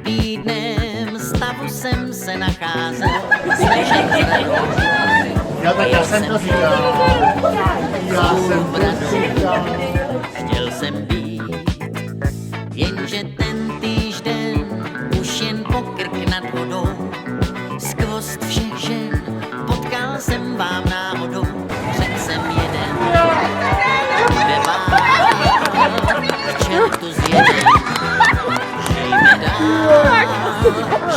v bídném stavu jsem se nacházel. Já jsem to říkal. Chtěl jsem být, jenže ten týžden už jen pokrk nad vodou. Skvost všech žen potkal jsem vám náhodou. Řekl jsem jeden, bude vám k čertu zjeden. Žijme dál,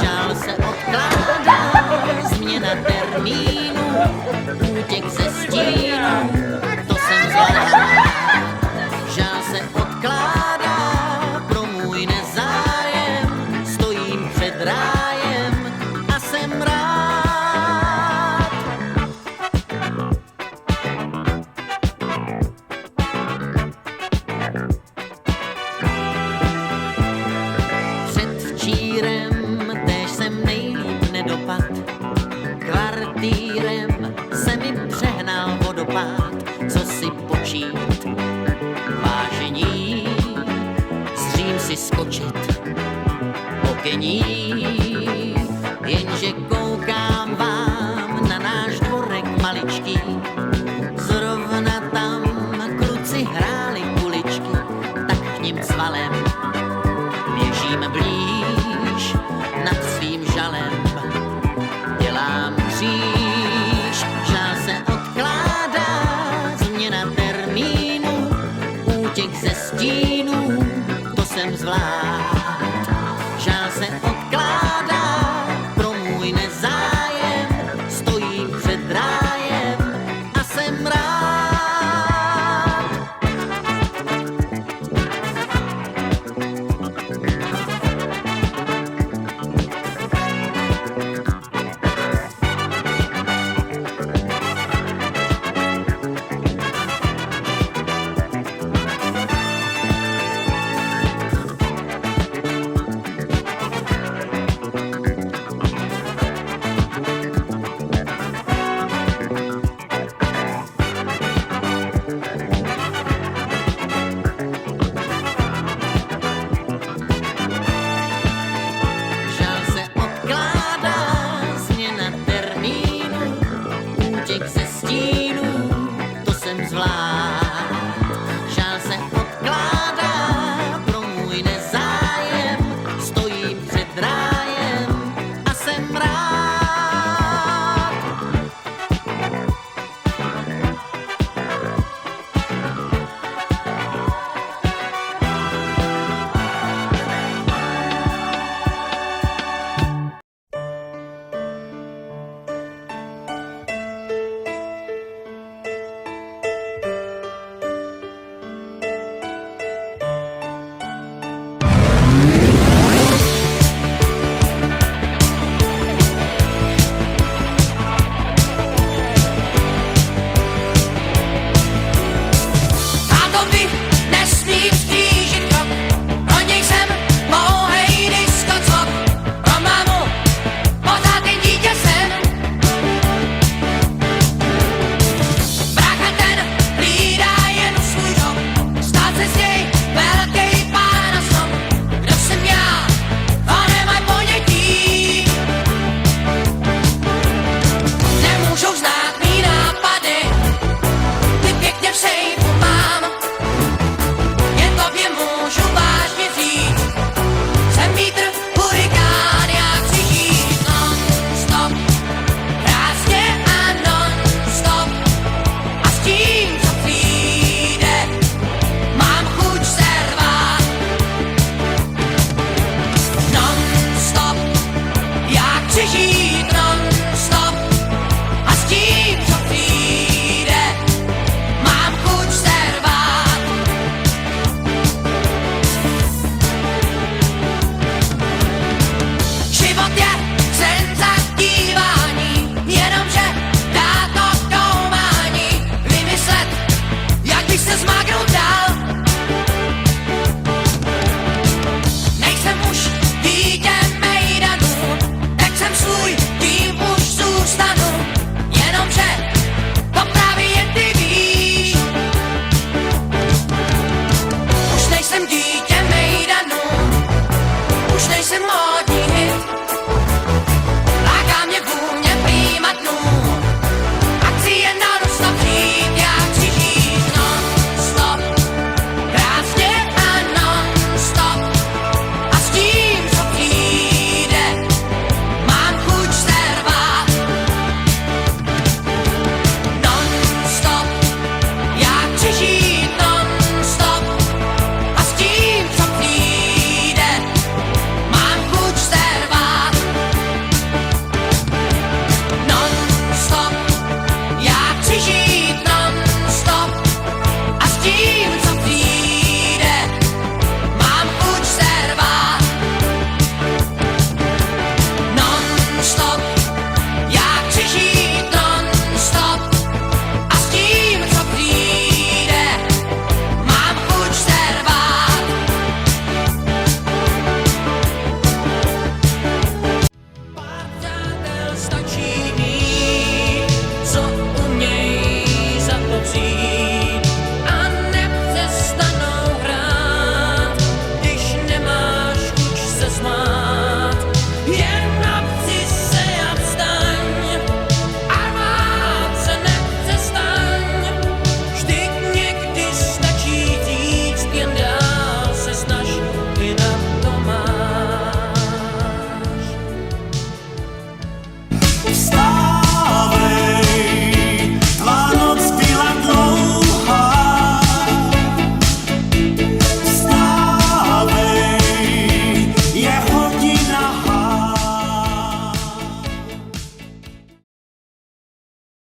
žál se odkládá, změna termínu, útěk ze stínu, to jsem zvládl. Žál se odkládá pro můj nezájem, stojím před rájem a jsem rád. Předvčírem též jsem nejlíp nedopad, kvartírem se mi přehnal vodopád, co si počít, vážení, zřím si skočit, okení, jenže koukám vám na náš dvorek maličký, zrovna tam kluci hráli kuličky, tak k nim cvalem běžím blíž nad svým žalem, dělám kříž, žál se odkládá, změna termínu, útěk ze stínů, to jsem zvlád. Žál se odkládá pro můj nezájem, stojím před rájem a jsem rád. Žál se odkládá, změna termínu, útěk ze stínů, to jsem zvlád. Žál se odkládá pro můj nezájem, stojím před rájem a jsem rád. Tátovi nesmí stížit krok, pro něj jsem pouhej diskocok, pro mámu pořád jen dítě jsem. Brácha ten hlídá jen svůj dom, stát se z něj velký pán a strom. Kdo jsem já, to nemaj ponětí, nemůžou znát mý nápady, ty pěkně v sejfu mám, jen tobě můžu vážně říct, jsem vítr, hurikán, já chci žít non-stop, krásně a non-stop, a s tím, co přijde, mám chuť se rvát. Non-stop, já chci žít non-stop, a s tím, co přijde, mám chuť se rvát. Život je senzativální, jenomže dá to koumání, vymyslet, jak bych se zmáknout dál. Nejsem už dítě mejdanů, tak jsem svůj tým už zůstanu, jenomže to právě jen ty víš. Už nejsem dítě mejdanů, už nejsem